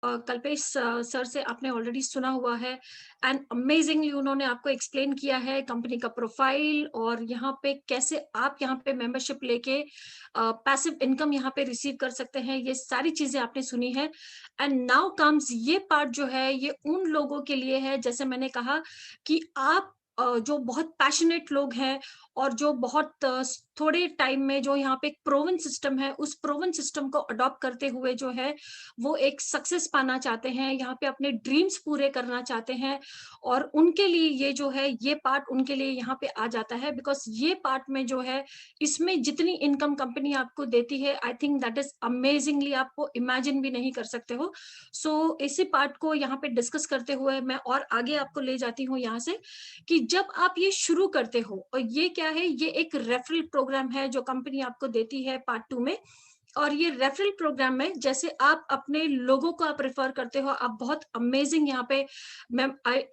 Kalpesh sir से आपने already सुना हुआ है एंड अमेजिंगली उन्होंने आपको एक्सप्लेन किया है कंपनी का प्रोफाइल और यहाँ पे कैसे आप यहाँ पे मेंबरशिप लेके पैसिव इनकम यहाँ पे रिसीव कर सकते हैं। ये सारी चीजें आपने सुनी है एंड नाउ कम्स ये पार्ट जो है ये उन लोगों के लिए है, जैसे मैंने कहा कि आप जो बहुत पैशनेट लोग हैं और जो बहुत थोड़े टाइम में जो यहाँ पे एक प्रोवन सिस्टम है उस प्रोवन सिस्टम को अडॉप्ट करते हुए जो है वो एक सक्सेस पाना चाहते हैं, यहाँ पे अपने ड्रीम्स पूरे करना चाहते हैं और उनके लिए ये जो है ये पार्ट उनके लिए यहाँ पे आ जाता है। बिकॉज ये पार्ट में जो है इसमें जितनी इनकम कंपनी आपको देती है I think that is amazingly, आपको इमेजिन भी नहीं कर सकते हो। सो इसी पार्ट को यहाँ पे डिस्कस करते हुए मैं और आगे आपको ले जाती हूँ यहाँ से कि जब आप ये शुरू करते हो और ये क्या है, ये एक रेफरल प्रोग्राम है जो कंपनी आपको देती है पार्ट 2 में। और ये रेफरल प्रोग्राम में जैसे आप अपने लोगों को आप रेफर करते हो, आप बहुत अमेजिंग यहाँ पे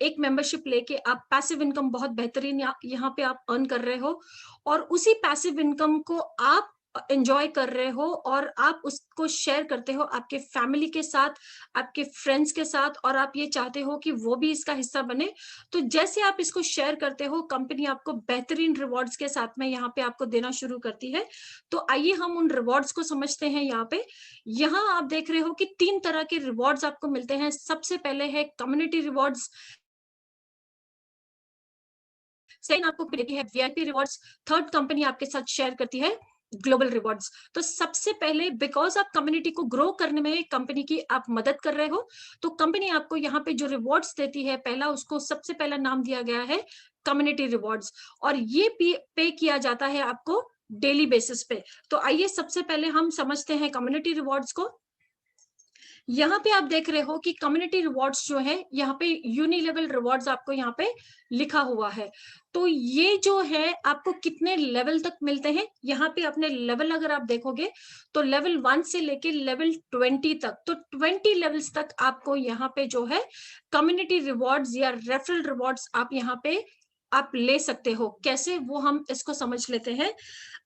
एक मेंबरशिप लेके आप पैसिव इनकम बहुत बेहतरीन यहाँ पे आप अर्न कर रहे हो और उसी पैसिव इनकम को आप एंजॉय कर रहे हो और आप उसको शेयर करते हो आपके फैमिली के साथ, आपके फ्रेंड्स के साथ और आप ये चाहते हो कि वो भी इसका हिस्सा बने। तो जैसे आप इसको शेयर करते हो कंपनी आपको बेहतरीन रिवॉर्ड्स के साथ में यहाँ पे आपको देना शुरू करती है। तो आइए हम उन रिवॉर्ड्स को समझते हैं। यहाँ पे यहाँ आप देख रहे हो कि 3 तरह के रिवॉर्ड्स आपको मिलते हैं। सबसे पहले है कम्युनिटी रिवॉर्ड्स, सेकंड आपको मिलती है वीआईपी रिवॉर्ड्स, थर्ड कंपनी आपके साथ शेयर करती है ग्लोबल रिवॉर्ड्स। तो सबसे पहले बिकॉज आप कम्युनिटी को ग्रो करने में कंपनी की आप मदद कर रहे हो तो कंपनी आपको यहाँ पे जो रिवॉर्ड्स देती है, पहला उसको सबसे पहला नाम दिया गया है कम्युनिटी रिवॉर्ड्स और ये पे किया जाता है आपको डेली बेसिस पे। तो आइए सबसे पहले हम समझते हैं कम्युनिटी रिवॉर्ड्स को। यहाँ पे आप देख रहे हो कि कम्युनिटी रिवॉर्ड्स जो है यहाँ पे यूनिलेवल रिवॉर्ड्स आपको यहाँ पे लिखा हुआ है। तो ये जो है आपको कितने लेवल तक मिलते हैं, यहाँ पे अपने लेवल अगर आप देखोगे तो लेवल 1 से लेके लेवल 20 तक, तो 20 लेवल्स तक आपको यहाँ पे जो है कम्युनिटी रिवॉर्ड्स या रेफरल रिवॉर्ड्स आप यहाँ पे आप ले सकते हो। कैसे, वो हम इसको समझ लेते हैं।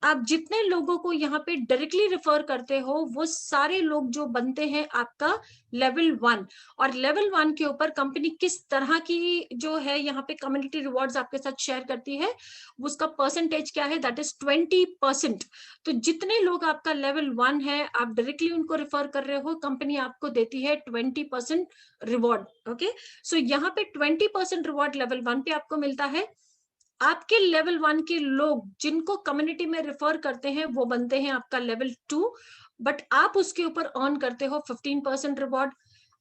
आप जितने लोगों को यहाँ पे डायरेक्टली रेफर करते हो वो सारे लोग जो बनते हैं आपका लेवल 1 और लेवल 1 के ऊपर कंपनी किस तरह की जो है यहाँ पे कम्युनिटी रिवॉर्ड्स आपके साथ शेयर करती है, उसका परसेंटेज क्या है, दैट इज 20%। तो जितने लोग आपका लेवल 1 है आप डायरेक्टली उनको रेफर कर रहे हो, कंपनी आपको देती है 20% रिवॉर्ड। ओके, सो यहाँ पे 20% रिवॉर्ड लेवल 1 पे आपको मिलता है। आपके लेवल 1 के लोग जिनको कम्युनिटी में रेफर करते हैं वो बनते हैं आपका लेवल 2, बट आप उसके ऊपर अर्न करते हो 15% रिवॉर्ड।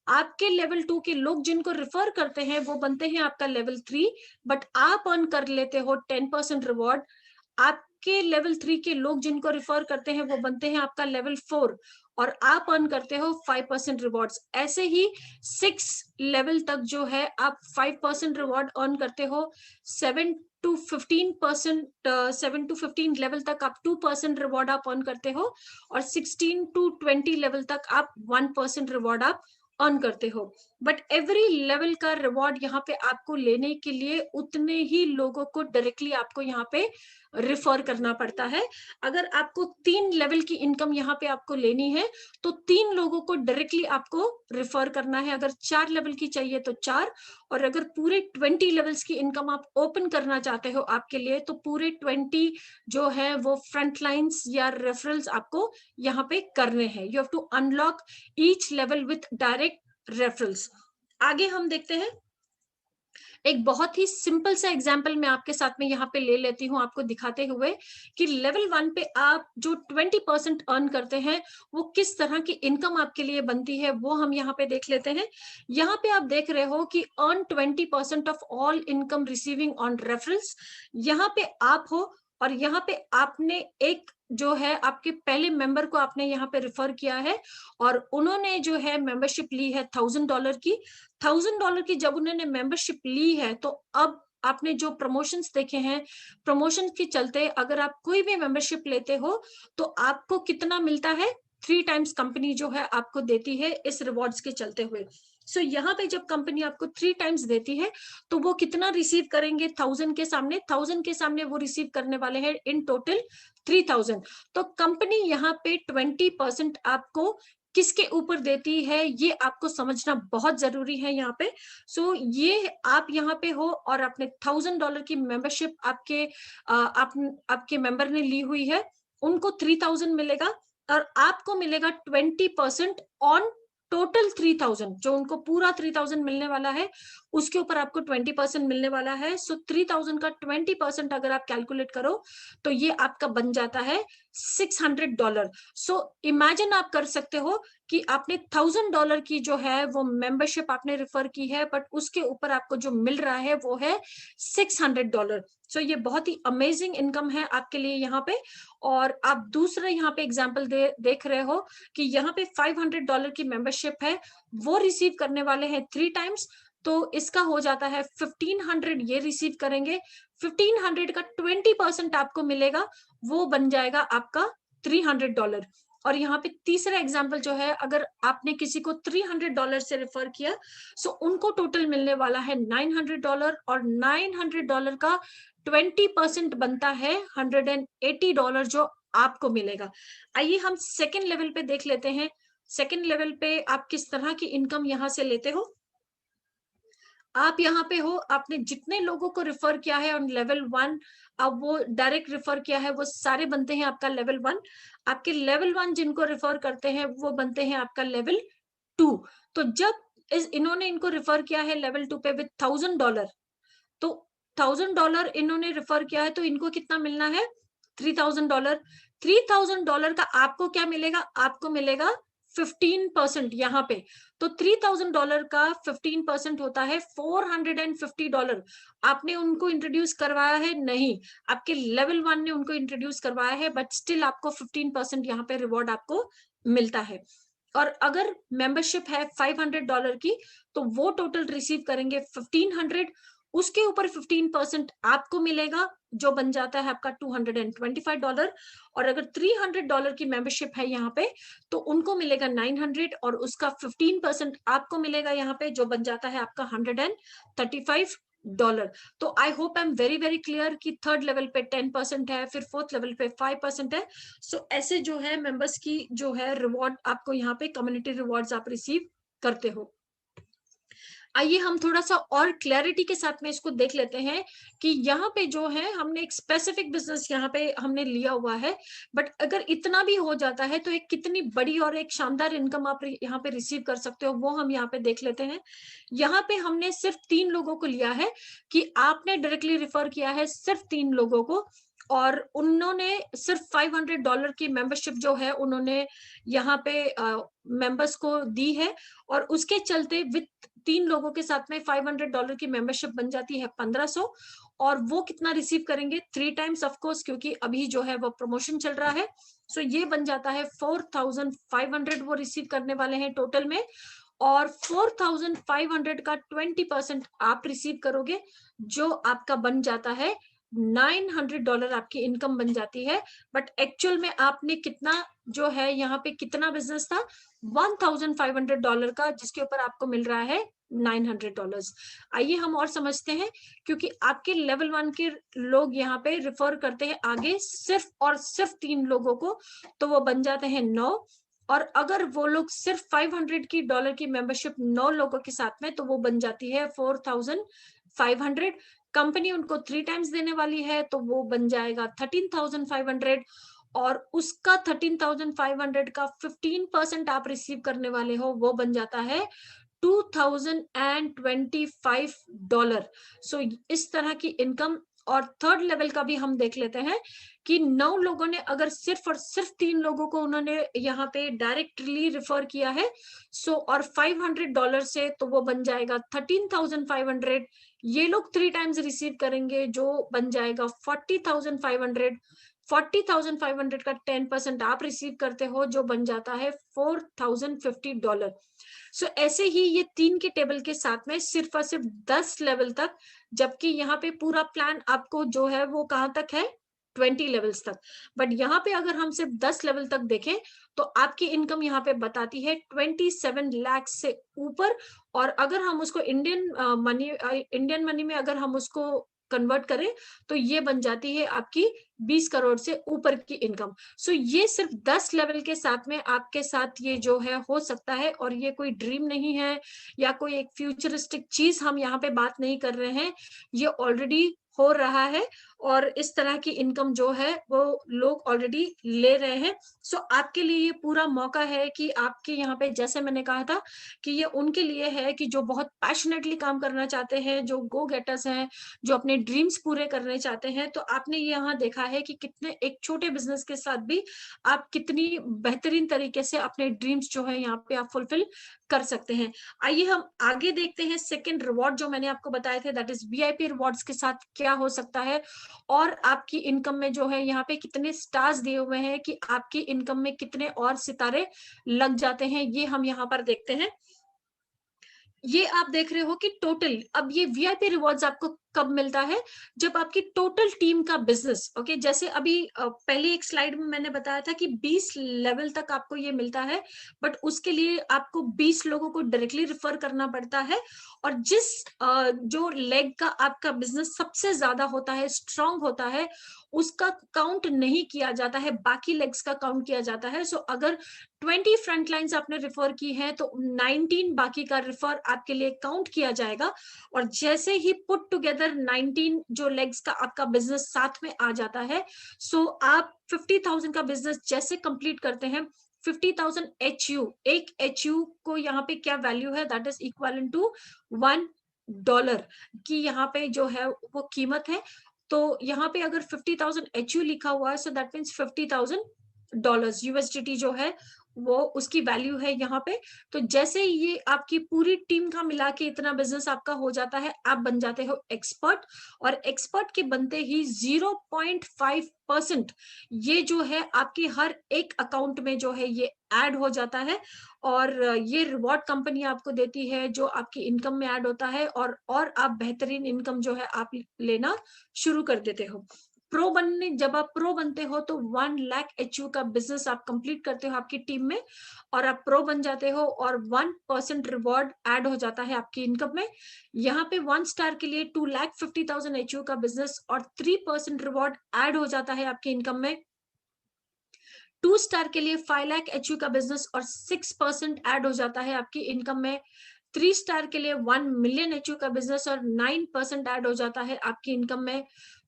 आपके लेवल 2 के लोग जिनको रेफर करते हैं वो बनते हैं आपका लेवल 3, बट आप अर्न कर लेते हो 10% रिवॉर्ड। आपके लेवल 3 के लोग जिनको रेफर करते हैं वो बनते हैं आपका लेवल 4 और आप अर्न करते हो 5% रिवॉर्ड्स। ऐसे ही 6 लेवल तक जो है आप 5% रिवॉर्ड अर्न करते हो। 7 टू 15 लेवल तक आप 2% रिवॉर्ड आप अर्न करते हो और 16 टू 20 लेवल तक आप 1% रिवॉर्ड आप अर्न करते हो। बट एवरी लेवल का रिवॉर्ड यहाँ पे आपको लेने के लिए उतने ही लोगों को डायरेक्टली आपको यहाँ पे रिफर करना पड़ता है। अगर आपको 3 लेवल की इनकम यहाँ पे आपको लेनी है तो 3 लोगों को डायरेक्टली आपको रिफर करना है। अगर 4 लेवल की चाहिए तो 4, और अगर पूरे 20 लेवल्स की इनकम आप ओपन करना चाहते हो आपके लिए तो पूरे 20 जो है वो फ्रंट लाइन्स या रेफरल्स आपको यहाँ पे करने हैं। You have to unlock each level with direct referrals. आगे हम देखते हैं एक बहुत ही सिंपल सा एग्जाम्पल मैं आपके साथ में यहाँ पे ले लेती हूँ आपको दिखाते हुए कि लेवल 1 पे आप जो 20% अर्न करते हैं वो किस तरह की इनकम आपके लिए बनती है वो हम यहाँ पे देख लेते हैं। यहाँ पे आप देख रहे हो कि earn 20% of all income receiving on referrals. यहाँ पे आप हो और यहाँ पे आपने एक जो है आपके पहले मेंबर को आपने यहाँ पे रेफर किया है और उन्होंने जो है मेंबरशिप ली है $1000 की। $1000 की जब उन्होंने मेंबरशिप ली है तो अब आपने जो प्रमोशंस देखे हैं, प्रमोशन के चलते अगर आप कोई भी मेंबरशिप लेते हो तो आपको कितना मिलता है, 3 टाइम्स कंपनी जो है आपको देती है इस रिवॉर्ड्स के चलते हुए। सो यहाँ पे जब कंपनी आपको 3 टाइम्स देती है तो वो कितना रिसीव करेंगे, 1000 के सामने, 1000 के सामने वो रिसीव करने वाले हैं इन टोटल 3000। तो कंपनी यहाँ पे 20% आपको किसके ऊपर देती है, ये आपको समझना बहुत जरूरी है यहाँ पे। सो ये आप यहाँ पे हो और आपने $1000 की मेंबरशिप आपके मेंबर ने ली हुई है, उनको 3000 मिलेगा और आपको मिलेगा 20% ऑन टोटल 3000। जो उनको पूरा 3000 मिलने वाला है उसके ऊपर आपको 20% मिलने वाला है। सो 3000 का 20% अगर आप कैलकुलेट करो तो ये आपका बन जाता है $600। सो इमेजिन आप कर सकते हो कि आपने $1000 की जो है वो मेंबरशिप आपने रेफर की है, बट उसके ऊपर आपको जो मिल रहा है वो है $600। सो ये बहुत ही अमेजिंग इनकम है आपके लिए यहाँ पे। और आप दूसरा यहाँ पे एग्जांपल देख रहे हो कि यहाँ पे $500 की मेंबरशिप है, वो रिसीव करने वाले हैं 3 टाइम्स, तो इसका हो जाता है 1500 ये रिसीव करेंगे। 1500 का 20% आपको मिलेगा, वो बन जाएगा आपका $300। और यहाँ पे तीसरा एग्जांपल जो है, अगर आपने किसी को $300 से रेफर किया सो उनको टोटल मिलने वाला है $900 और $900 का 20% बनता है $180 जो आपको मिलेगा। आइए हम सेकेंड लेवल पे देख लेते हैं। सेकेंड लेवल पे आप किस तरह की इनकम यहाँ से लेते हो। आप यहाँ पे हो, आपने जितने लोगों को रेफर किया है ऑन लेवल 1, अब वो डायरेक्ट रेफर किया है वो सारे बनते हैं आपका लेवल 1। आपके लेवल 1 जिनको रेफर करते हैं वो बनते हैं आपका लेवल 2। तो जब इन्होंने इनको रेफर किया है लेवल 2 पे विद $1000, तो $1000 इन्होंने रेफर किया है तो इनको कितना मिलना है $3000। $3000 का आपको क्या मिलेगा, आपको मिलेगा 15% यहाँ पे। तो $3000 का 15% होता है $450। आपने उनको इंट्रोड्यूस करवाया है नहीं, आपके लेवल 1 ने उनको इंट्रोड्यूस करवाया है, बट स्टिल आपको 15% यहाँ पे रिवॉर्ड आपको मिलता है। और अगर मेंबरशिप है $500 की तो वो टोटल रिसीव करेंगे 1500, उसके ऊपर 15% आपको मिलेगा जो बन जाता है आपका $225। और अगर $300 की मेंबरशिप है यहाँ पे तो उनको मिलेगा 900 और उसका 15% आपको मिलेगा यहाँ पे जो बन जाता है आपका $135। तो I hope I am very very clear कि थर्ड लेवल पे 10% है, फिर फोर्थ लेवल पे 5% है। सो ऐसे जो है मेंबर्स की जो है रिवॉर्ड आपको यहाँ पे कम्युनिटी रिवॉर्ड्स आप रिसीव करते हो। आइए हम थोड़ा सा और क्लैरिटी के साथ में इसको देख लेते हैं कि यहाँ पे जो है हमने एक स्पेसिफिक बिजनेस यहाँ पे हमने लिया हुआ है, बट अगर इतना भी हो जाता है तो एक कितनी बड़ी और एक शानदार इनकम आप यहाँ पे रिसीव कर सकते हो, वो हम यहाँ पे देख लेते हैं। यहाँ पे हमने सिर्फ 3 लोगों को लिया है कि आपने डायरेक्टली रिफर किया है सिर्फ 3 लोगों को और उन्होंने सिर्फ $500 की मेंबरशिप जो है उन्होंने यहाँ पे मेंबर्स को दी है और उसके चलते विद 3 लोगों के साथ में $500 की मेंबरशिप बन जाती है 1500। और वो कितना रिसीव करेंगे 3 टाइम्स ऑफ कोर्स, क्योंकि अभी जो है वो प्रमोशन चल रहा है। सो ये बन जाता है 4500 वो रिसीव करने वाले हैं टोटल में। और 4500 का 20% आप रिसीव करोगे जो आपका बन जाता है $900 आपकी इनकम बन जाती है। बट एक्चुअल में आपने कितना जो है यहाँ पे कितना बिजनेस था $1500 का, जिसके ऊपर आपको मिल रहा है $900। आइए हम और समझते हैं, क्योंकि आपके लेवल 1 के लोग यहाँ पे रिफर करते हैं आगे सिर्फ और सिर्फ 3 लोगों को, तो वो बन जाते हैं 9। और अगर वो लोग सिर्फ $500 की मेंबरशिप 9 लोगों के साथ में, तो वो बन जाती है 4500। कंपनी उनको 3 टाइम्स देने वाली है तो वो बन जाएगा 13500। और उसका 13500 का 15% आप रिसीव करने वाले हो, वो बन जाता है $2025। सो इस तरह की इनकम। और थर्ड लेवल का भी हम देख लेते हैं कि 9 लोगों ने अगर सिर्फ और सिर्फ 3 लोगों को उन्होंने यहाँ पे डायरेक्टली रिफर किया है सो और $500 से, तो वो बन जाएगा 13500। ये लोग 3 टाइम्स रिसीव करेंगे जो बन जाएगा 40500। 40500 का 10% आप रिसीव करते हो जो बन जाता है $4050। सो ऐसे ही ये 3 के टेबल के साथ में सिर्फ और सिर्फ 10 लेवल तक, जबकि यहाँ पे पूरा प्लान आपको जो है वो कहाँ तक है 20 लेवल्स तक। बट यहाँ पे अगर हम सिर्फ 10 लेवल तक देखें तो आपकी इनकम यहाँ पे बताती है 27 लाख से ऊपर। और अगर हम उसको इंडियन मनी में अगर हम उसको कन्वर्ट करें तो ये बन जाती है आपकी 20 करोड़ से ऊपर की इनकम। सो ये सिर्फ 10 लेवल के साथ में आपके साथ ये जो है हो सकता है, और ये कोई ड्रीम नहीं है या कोई एक फ्यूचरिस्टिक चीज हम यहाँ पे बात नहीं कर रहे हैं, ये ऑलरेडी हो रहा है और इस तरह की इनकम जो है वो लोग ऑलरेडी ले रहे हैं। सो आपके लिए ये पूरा मौका है कि आपके यहाँ पे, जैसे मैंने कहा था कि ये उनके लिए है कि जो बहुत पैशनेटली काम करना चाहते हैं, जो गो गेटर्स हैं, जो अपने ड्रीम्स पूरे करने चाहते हैं। तो आपने यहाँ देखा है कि कितने एक छोटे बिजनेस के साथ भी आप कितनी बेहतरीन तरीके से अपने ड्रीम्स जो है यहाँ पे आप फुलफिल कर सकते हैं। आइए हम आगे देखते हैं सेकंड रिवॉर्ड जो मैंने आपको बताए थे, दैट इज वीआईपी रिवॉर्ड्स के साथ क्या हो सकता है और आपकी इनकम में जो है यहाँ पे कितने स्टार्स दिए हुए हैं कि आपकी इनकम में कितने और सितारे लग जाते हैं, ये हम यहाँ पर देखते हैं। ये आप देख रहे हो कि टोटल, अब ये वीआईपी रिवॉर्ड्स आपको कब मिलता है, जब आपकी टोटल टीम का बिजनेस, ओके, जैसे अभी पहले एक स्लाइड में मैंने बताया था कि 20 लेवल तक आपको ये मिलता है, बट उसके लिए आपको 20 लोगों को डायरेक्टली रेफर करना पड़ता है। और जिस जो लेग का आपका बिजनेस सबसे ज्यादा होता है, स्ट्रांग होता है, उसका काउंट नहीं किया जाता है, बाकी लेग्स का काउंट किया जाता है। सो अगर 20 फ्रंट लाइन्स आपने रिफर की है तो 19 बाकी का रिफर आपके लिए काउंट किया जाएगा। और जैसे ही पुट टुगेदर 19 जो लेग्स का आपका बिजनेस साथ में आ जाता है, सो आप 50,000 का बिजनेस जैसे कंप्लीट करते हैं, 50,000 HU, एक HU को यहाँ पे क्या वैल्यू है, दैट इज इक्वल टू $1 की यहाँ पे जो है वो कीमत है। तो यहाँ पे अगर 50,000 HU लिखा हुआ है, सो दैट मीन्स $50,000 USDT जो है वो उसकी वैल्यू है यहाँ पे। तो जैसे ये आपकी पूरी टीम का मिला के इतना बिजनेस आपका हो जाता है, आप बन जाते हो एक्सपर्ट। और एक्सपर्ट के बनते ही 0.5% ये जो है आपके हर एक अकाउंट में जो है ये ऐड हो जाता है, और ये रिवॉर्ड कंपनी आपको देती है जो आपकी इनकम में ऐड होता है, और आप बेहतरीन इनकम जो है आप लेना शुरू कर देते हो। प्रो बनने, जब आप प्रो बनते हो तो 1 लाख HU का बिजनेस आप कंप्लीट करते हो आपकी टीम में, और आप प्रो बन जाते हो, और 1% रिवॉर्ड ऐड हो जाता है आपकी इनकम में। यहाँ पे 1 स्टार के लिए 2,50,000 HU का बिजनेस और 3% रिवॉर्ड ऐड हो जाता है आपकी इनकम में। 2 स्टार के लिए 5 लाख HU का बिजनेस और 6% ऐड हो जाता है आपकी इनकम में। 3 स्टार के लिए 1 मिलियन HU का बिजनेस और 9% ऐड हो जाता है आपकी इनकम में।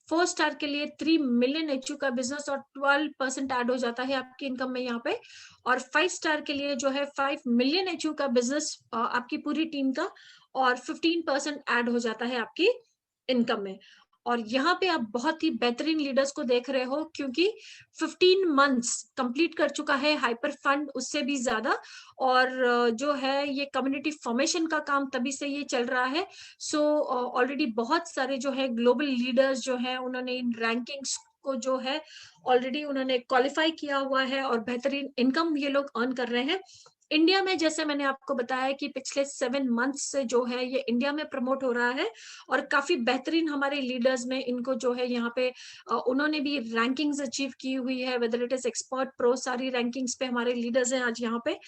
4 स्टार के लिए 3 मिलियन HU का बिजनेस और 12% ऐड हो जाता है आपकी इनकम में यहाँ पे। और 5 स्टार के लिए जो है 5 मिलियन HU का बिजनेस आपकी पूरी टीम का, और 15% ऐड हो जाता है आपकी इनकम में। और यहाँ पे आप बहुत ही बेहतरीन लीडर्स को देख रहे हो, क्योंकि 15 मंथ्स कंप्लीट कर चुका है हाइपर फंड, उससे भी ज्यादा। और जो है ये कम्युनिटी फॉर्मेशन का काम तभी से ये चल रहा है। सो ऑलरेडी बहुत सारे जो है ग्लोबल लीडर्स जो है उन्होंने इन रैंकिंग्स को जो है ऑलरेडी उन्होंने क्वालिफाई किया हुआ है, और बेहतरीन इनकम ये लोग अर्न कर रहे हैं। इंडिया में जैसे मैंने आपको बताया कि पिछले 7 मंथ्स से जो है ये इंडिया में प्रमोट हो रहा है, और काफी बेहतरीन हमारे लीडर्स में इनको जो है यहाँ पे उन्होंने भी रैंकिंग्स अचीव की हुई है, whether it is expert, pro, सारी रैंकिंग्स पे हमारे लीडर्स हैं आज यहाँ पे।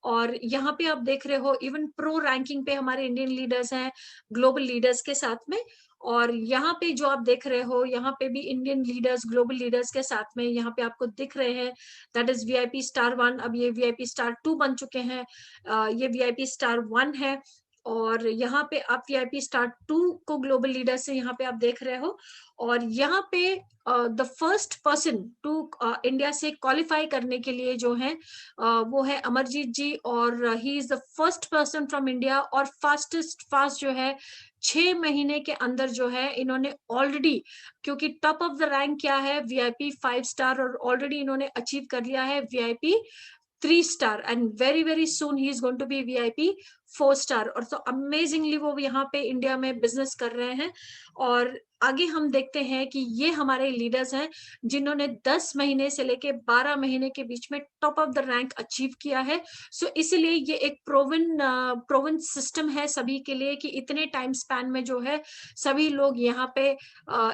और यहाँ पे आप देख रहे हो इवन प्रो रैंकिंग पे हमारे इंडियन लीडर्स हैं ग्लोबल लीडर्स के साथ में। और यहाँ पे जो आप देख रहे हो यहाँ पे भी इंडियन लीडर्स ग्लोबल लीडर्स के साथ में यहाँ पे आपको दिख रहे हैं, दैट इज वीआईपी स्टार 1, अब ये वीआईपी स्टार 2 बन चुके हैं। ये वीआईपी स्टार 1 है, और यहाँ पे आप वीआईपी स्टार 2 को ग्लोबल लीडर से यहाँ पे आप देख रहे हो। और यहाँ पे the first person to India से क्वालिफाई करने के लिए जो है वो है अमरजीत जी, और he is the first person from India, और फास्ट जो है 6 महीने के अंदर जो है इन्होंने ऑलरेडी, क्योंकि टॉप ऑफ द रैंक क्या है वीआईपी 5 स्टार, और ऑलरेडी इन्होंने अचीव कर लिया है VIP 3 star, and very very soon he is going to be VIP 4 star. और तो अमेजिंगली वो यहाँ पे इंडिया में बिजनेस कर रहे हैं। और आगे हम देखते हैं कि ये हमारे लीडर्स हैं जिन्होंने 10 महीने से लेके 12 महीने के बीच में top of the rank achieve किया है। सो इसलिए ये एक प्रोवन सिस्टम है सभी के लिए कि इतने टाइम स्पैन में जो है सभी लोग यहाँ पे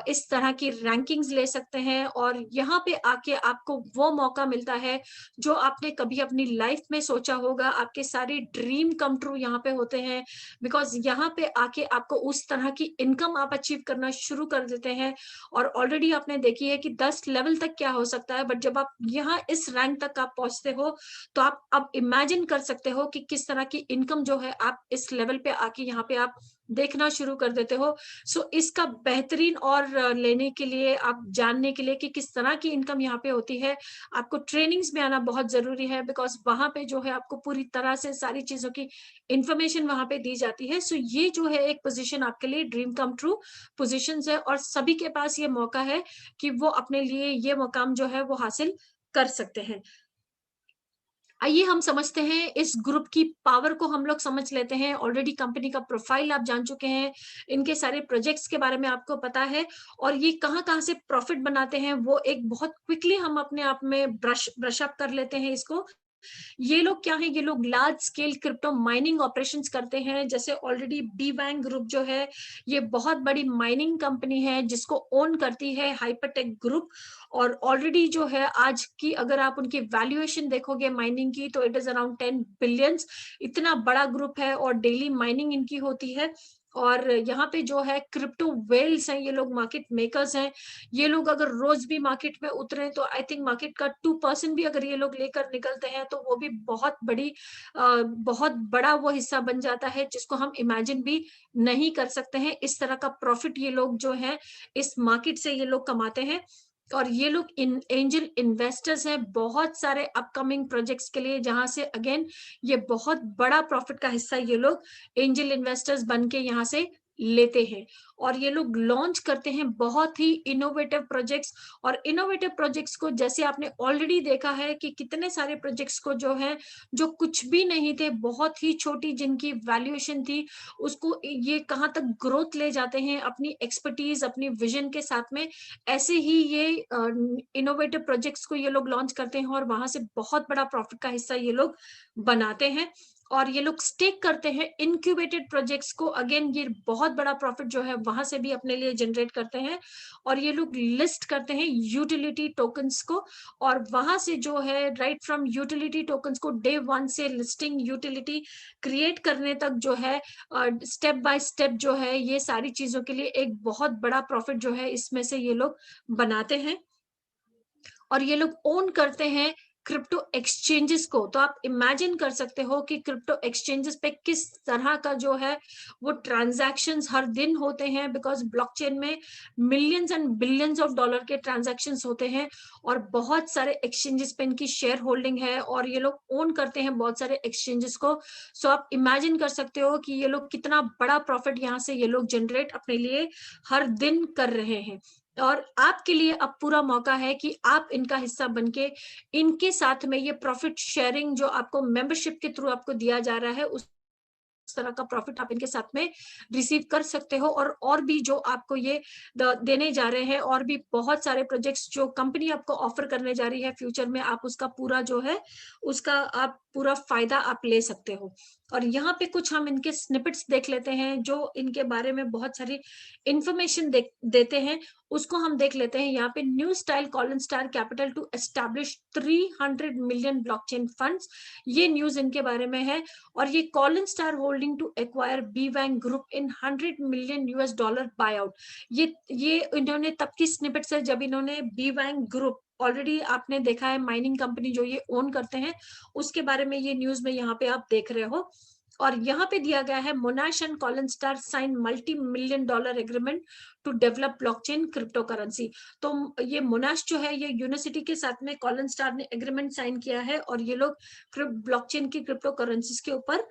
इस तरह की रैंकिंग्स ले सकते हैं, और यहाँ पे आके आपको वो मौका मिलता है जो आपने कभी अपनी लाइफ में सोचा होगा, आपके सारे ड्रीम कम ट्रू यहाँ पे होते हैं, बिकॉज यहाँ पे आके आपको उस तरह की इनकम आप अचीव करना शुरू कर देते हैं। और ऑलरेडी आपने देखी है कि 10 लेवल तक क्या हो सकता है, बट जब आप यहाँ इस रैंक तक आप पहुंचते हो तो आप अब इमेजिन कर सकते हो कि किस तरह की इनकम जो है आप इस लेवल पे आके यहाँ पे आप देखना शुरू कर देते हो। सो इसका बेहतरीन और लेने के लिए, आप जानने के लिए कि किस तरह की इनकम यहाँ पे होती है, आपको ट्रेनिंग्स में आना बहुत जरूरी है, बिकॉज वहां पे जो है आपको पूरी तरह से सारी चीजों की इंफॉर्मेशन वहां पे दी जाती है। सो ये जो है एक पोजीशन आपके लिए ड्रीम कम ट्रू पोजीशन है, और सभी के पास ये मौका है कि वो अपने लिए ये मुकाम जो है वो हासिल कर सकते हैं। आइए हम समझते हैं इस ग्रुप की पावर को, हम लोग समझ लेते हैं। ऑलरेडी कंपनी का प्रोफाइल आप जान चुके हैं, इनके सारे प्रोजेक्ट्स के बारे में आपको पता है, और ये कहाँ कहाँ से प्रॉफिट बनाते हैं वो एक बहुत क्विकली हम अपने आप में ब्रश अप कर लेते हैं इसको। ये लोग क्या है, ये लोग large scale crypto mining operations करते हैं। जैसे ऑलरेडी बी बैंक ग्रुप जो है ये बहुत बड़ी माइनिंग कंपनी है जिसको ओन करती है हाइपरटेक ग्रुप, और ऑलरेडी जो है आज की अगर आप उनकी वैल्यूएशन देखोगे माइनिंग की तो इट इज अराउंड 10 बिलियंस। इतना बड़ा ग्रुप है और डेली माइनिंग इनकी होती है। और यहाँ पे जो है क्रिप्टो वेल्स हैं, ये लोग मार्केट मेकर्स हैं। ये लोग अगर रोज भी मार्केट में उतरे तो आई थिंक मार्केट का 2% भी अगर ये लोग लेकर निकलते हैं तो वो भी बहुत बड़ा वो हिस्सा बन जाता है जिसको हम इमेजिन भी नहीं कर सकते हैं। इस तरह का प्रॉफिट ये लोग जो है इस मार्केट से ये लोग कमाते हैं। और ये लोग एंजल इन्वेस्टर्स हैं बहुत सारे अपकमिंग प्रोजेक्ट्स के लिए, जहां से अगेन ये बहुत बड़ा प्रॉफिट का हिस्सा ये लोग एंजल इन्वेस्टर्स बन के यहाँ से लेते हैं। और ये लोग लॉन्च करते हैं बहुत ही इनोवेटिव प्रोजेक्ट्स, और इनोवेटिव प्रोजेक्ट्स को जैसे आपने ऑलरेडी देखा है कि कितने सारे प्रोजेक्ट्स को जो है जो कुछ भी नहीं थे, बहुत ही छोटी जिनकी वैल्यूएशन थी, उसको ये कहाँ तक ग्रोथ ले जाते हैं अपनी एक्सपर्टीज अपनी विजन के साथ में। ऐसे ही ये इनोवेटिव प्रोजेक्ट्स को ये लोग लॉन्च करते हैं और वहां से बहुत बड़ा प्रॉफिट का हिस्सा ये लोग बनाते हैं। और ये लोग स्टेक करते हैं इनक्यूबेटेड प्रोजेक्ट्स को, अगेन ये बहुत बड़ा प्रॉफिट जो है वहां से भी अपने लिए जनरेट करते हैं। और ये लोग लिस्ट करते हैं यूटिलिटी टोकन्स को, और वहां से जो है राइट फ्रॉम यूटिलिटी टोकन्स को डे 1 से लिस्टिंग यूटिलिटी क्रिएट करने तक जो है स्टेप बाय स्टेप जो है ये सारी चीजों के लिए एक बहुत बड़ा प्रॉफिट जो है इसमें से ये लोग बनाते हैं। और ये लोग ओन करते हैं क्रिप्टो एक्सचेंजेस को। तो आप इमेजिन कर सकते हो कि क्रिप्टो एक्सचेंजेस पे किस तरह का जो है वो ट्रांजैक्शंस हर दिन होते हैं, बिकॉज ब्लॉकचेन में millions and billions of dollar के ट्रांजैक्शंस होते हैं, और बहुत सारे एक्सचेंजेस पे इनकी शेयर होल्डिंग है, और ये लोग ओन करते हैं बहुत सारे एक्सचेंजेस को। सो आप इमेजिन कर सकते हो कि ये लोग कितना बड़ा प्रॉफिट यहाँ से ये लोग जनरेट अपने लिए हर दिन कर रहे हैं। और आपके लिए अब पूरा मौका है कि आप इनका हिस्सा बनके इनके साथ में ये प्रॉफिट शेयरिंग जो आपको मेंबरशिप के थ्रू आपको दिया जा रहा है उस तरह का प्रॉफिट आप इनके साथ में रिसीव कर सकते हो। और भी जो आपको ये देने जा रहे हैं, और भी बहुत सारे प्रोजेक्ट्स जो कंपनी आपको ऑफर करने जा रही है फ्यूचर में, आप उसका पूरा जो है उसका आप पूरा फायदा आप ले सकते हो। और यहाँ पे कुछ हम इनके स्निपेट्स देख लेते हैं जो इनके बारे में बहुत सारी इंफॉर्मेशन देते हैं, उसको हम देख लेते हैं। यहाँ पे new style colon star capital to establish 300 million blockchain funds, ये न्यूज इनके बारे में है। और ये colon star holding to acquire B bank group in 100 million US dollar buy out. ये इन्होंने तब की स्निपेट्स है जब इन्होंने बी बैंक ग्रुप, ऑलरेडी आपने देखा है माइनिंग कंपनी जो ये ओन करते हैं उसके बारे में ये न्यूज में यहाँ पे आप देख रहे हो। और यहाँ पे दिया गया है Monash and colon star sign multi million dollar agreement to develop blockchain cryptocurrency. तो ये मोनाश जो है ये यूनिवर्सिटी के साथ में कॉलन स्टार ने एग्रीमेंट साइन किया है, और ये लोग ब्लॉकचेन की क्रिप्टो करेंसीज के ऊपर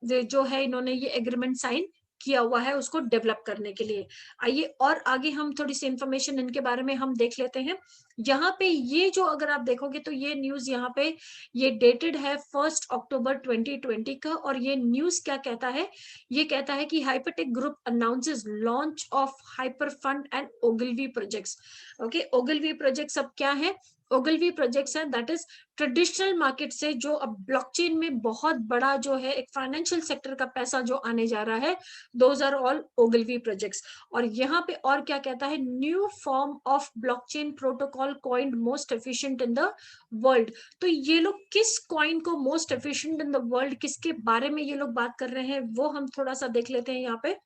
जो है इन्होंने ये एग्रीमेंट साइन किया हुआ है उसको डेवलप करने के लिए। आइए और आगे हम थोड़ी सी इंफॉर्मेशन इनके बारे में हम देख लेते हैं। यहाँ पे ये जो अगर आप देखोगे तो ये न्यूज यहाँ पे ये डेटेड है 1 अक्टूबर 2020 का, और ये न्यूज क्या कहता है, ये कहता है कि Hypertech group announces launch of hyper fund and Ogilvy projects. Okay, Ogilvy projects अब क्या है, ओगलवी प्रोजेक्ट्स हैं, दैट इज ट्रेडिशनल मार्केट से जो अब ब्लॉकचेन में बहुत बड़ा जो है एक फाइनेंशियल सेक्टर का पैसा जो आने जा रहा है, दोज आर ऑल ओगलवी प्रोजेक्ट्स। और यहाँ पे और क्या कहता है, new form of blockchain protocol coined most efficient in the world. तो ये लोग किस कॉइन को most efficient in the world, किसके बारे में ये लोग बात कर रहे हैं, वो हम थोड़ा सा देख लेते हैं यहाँ पे।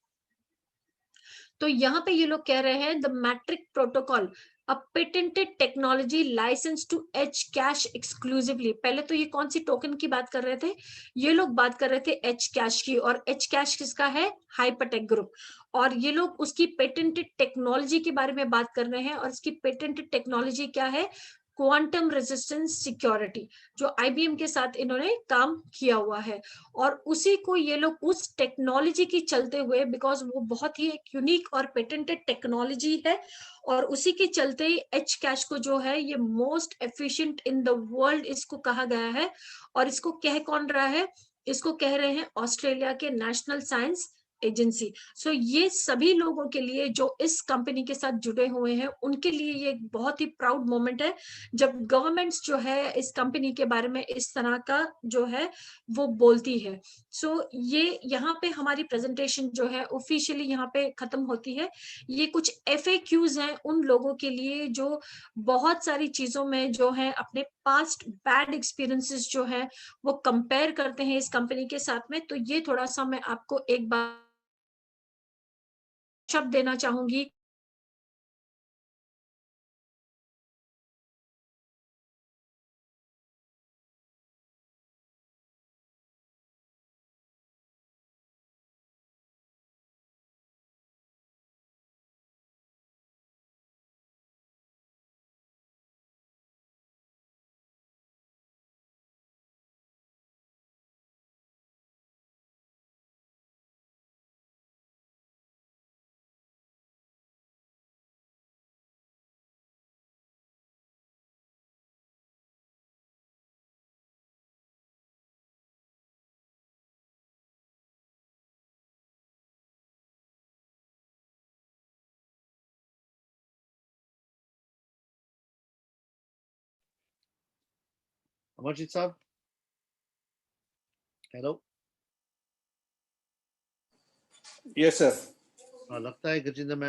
तो यहाँ पे ये लोग कह रहे हैं the matric protocol a patented technology licence to H cash exclusively. पहले तो ये कौन सी टोकन की बात कर रहे थे, ये लोग बात कर रहे थे एच कैश की, और एच कैश किसका है, हाइपरटेक ग्रुप। और ये लोग उसकी पेटेंटेड टेक्नोलॉजी के बारे में बात कर रहे हैं, और इसकी पेटेंटेड टेक्नोलॉजी क्या है, क्वांटम रेजिस्टेंस सिक्योरिटी, जो आईबीएम के साथ इन्होंने काम किया हुआ है। और उसी को ये लोग उस टेक्नोलॉजी की चलते हुए, बिकॉज वो बहुत ही एक यूनिक और पेटेंटेड टेक्नोलॉजी है, और उसी के चलते एच कैश को जो है ये most efficient in the world इसको कहा गया है। और इसको कह कौन रहा है, इसको कह रहे हैं ऑस्ट्रेलिया के नेशनल साइंस एजेंसी। सो ये सभी लोगों के लिए जो इस कंपनी के साथ जुड़े हुए हैं, उनके लिए ये एक बहुत ही प्राउड मोमेंट है जब गवर्नमेंट्स जो है इस कंपनी के बारे में इस तरह का जो है वो बोलती है। सो ये यहाँ पे हमारी प्रेजेंटेशन जो है ऑफिशियली यहाँ पे खत्म होती है। ये कुछ FAQs हैं उन लोगों के लिए जो बहुत सारी चीजों में जो है अपने पास्ट बैड एक्सपीरियंसेस जो है वो कंपेयर करते हैं इस कंपनी के साथ में। तो ये थोड़ा सा मैं आपको एक बार शब्द देना चाहूंगी। अमरजीत साहब, हेलो। Yes sir. लगता है गजेंद्र मैम